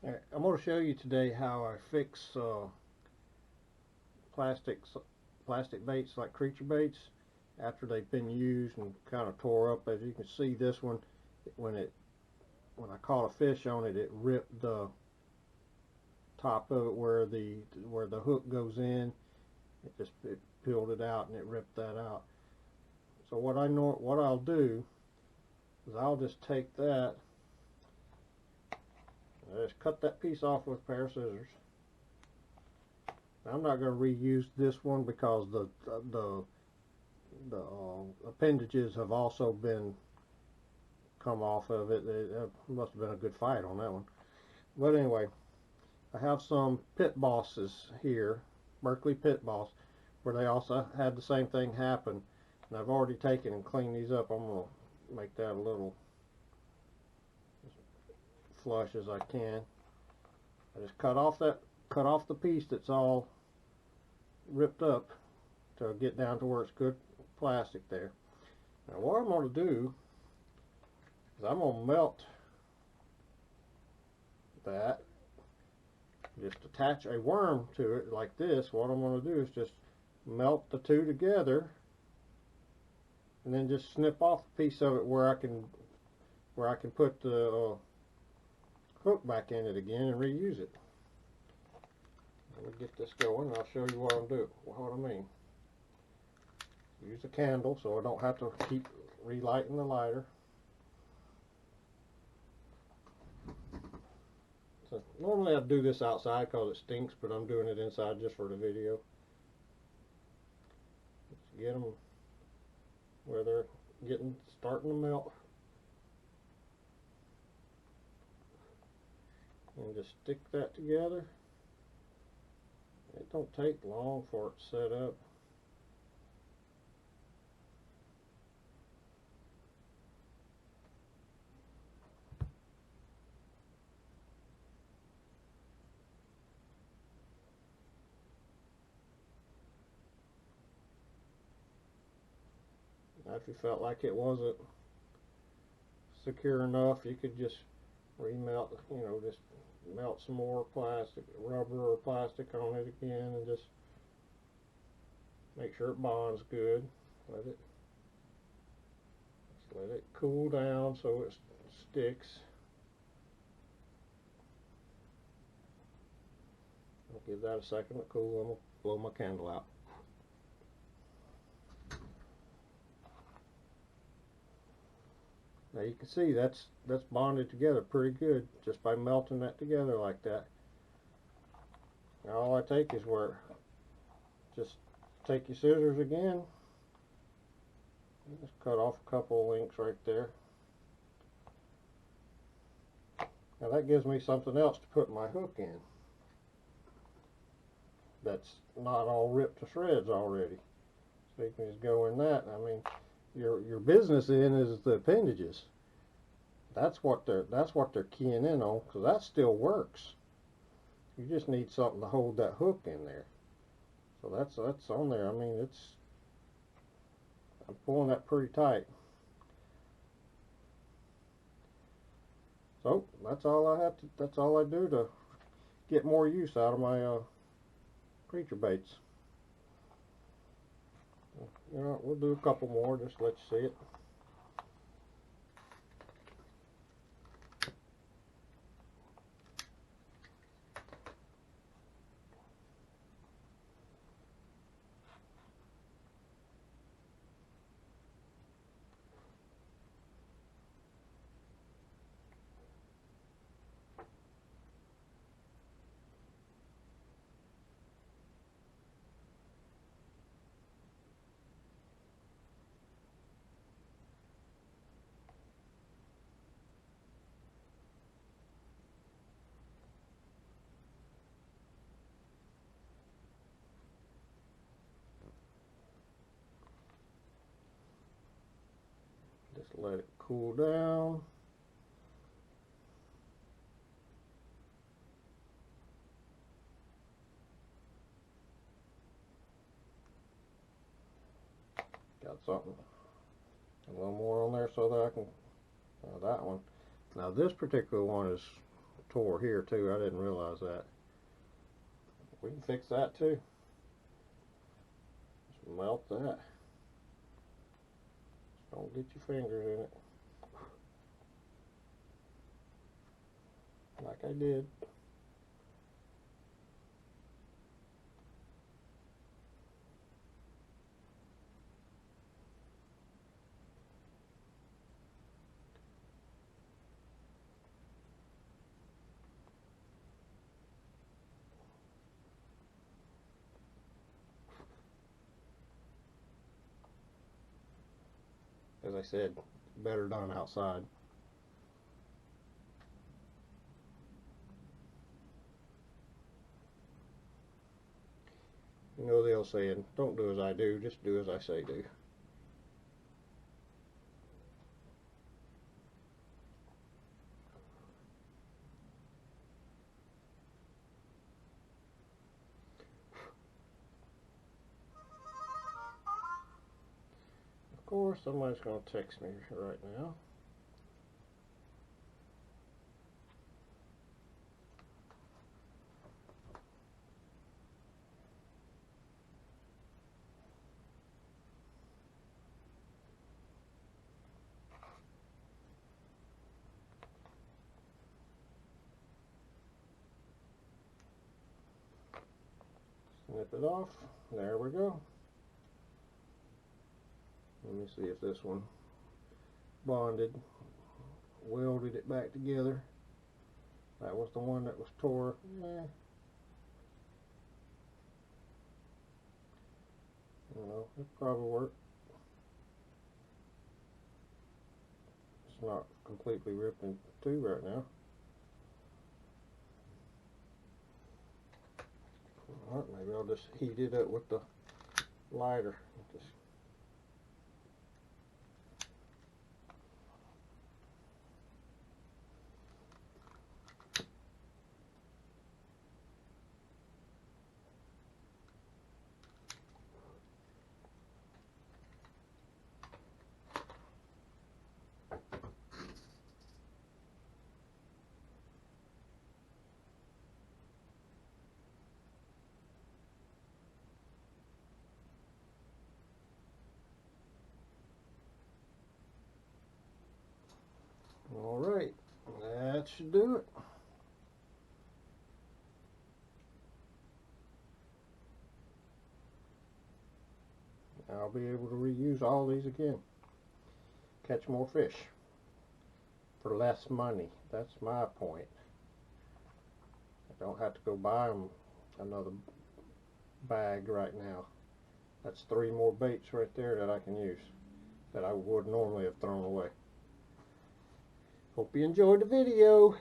Alright, I'm going to show you today how I fix plastics, plastic baits like creature baits after they've been used and kind of tore up. As you can see, this one, when I caught a fish on it, it ripped the top of it where the hook goes in. It peeled it out and it ripped that out. So what I'll do is I'll just take that. I just cut that piece off with a pair of scissors. Now, I'm not going to reuse this one because the appendages have also been come off of it. It must have been a good fight on that one. But anyway, I have some Pit Bosses here, Berkley Pit Boss, where they also had the same thing happen. And I've already taken and cleaned these up. I'm going to make that a little flush as I can. I just cut off the piece that's all ripped up to get down to where it's good plastic there. Now what I'm going to do is I'm going to melt that, just attach a worm to it like this. What I'm going to do is just melt the two together and then just snip off a piece of it where I can put the hook back in it again and reuse it. Let me get this going and I'll show you what I mean. Use a candle so I don't have to keep relighting the lighter. So normally I'd do this outside because it stinks, but I'm doing it inside just for the video. Let's get them where they're starting to melt. And just stick that together. It don't take long for it to set up. Now, if you felt like it wasn't secure enough, you could just remelt, just melt some more plastic, rubber or plastic on it again, and just make sure it bonds good. Let it cool down so it sticks. I'll give that a second to cool. I'm gonna blow my candle out. Now you can see that's bonded together pretty good just by melting that together like that. Now all I take is just take your scissors again, just cut off a couple of links right there. Now that gives me something else to put my hook in that's not all ripped to shreds already. So you can just go in that. I mean, your business in is the appendages. That's what they're keying in on, because that still works. You just need something to hold that hook in there. So that's on there. I mean, I'm pulling that pretty tight. So that's all I do to get more use out of my creature baits. We'll do a couple more just to let you see it. Just let it cool down. Got something, a little more on there so that I can, that one. Now this particular one is tore here too. I didn't realize that. We can fix that too. Just melt that. Just don't get your fingers in it. Like I did. As I said, better done outside. You know the old saying, don't do as I do, just do as I say do. Of course, somebody's going to text me right now. Snip it off. There we go. Let me see if this one bonded, welded it back together. That was the one that was tore. You know, it probably worked. It's not completely ripped in two right now. Alright, maybe I'll just heat it up with the lighter. Just alright, that should do it. I'll be able to reuse all these again. Catch more fish for less money. That's my point. I don't have to go buy them another bag right now. That's 3 more baits right there that I can use that I would normally have thrown away. Hope you enjoyed the video.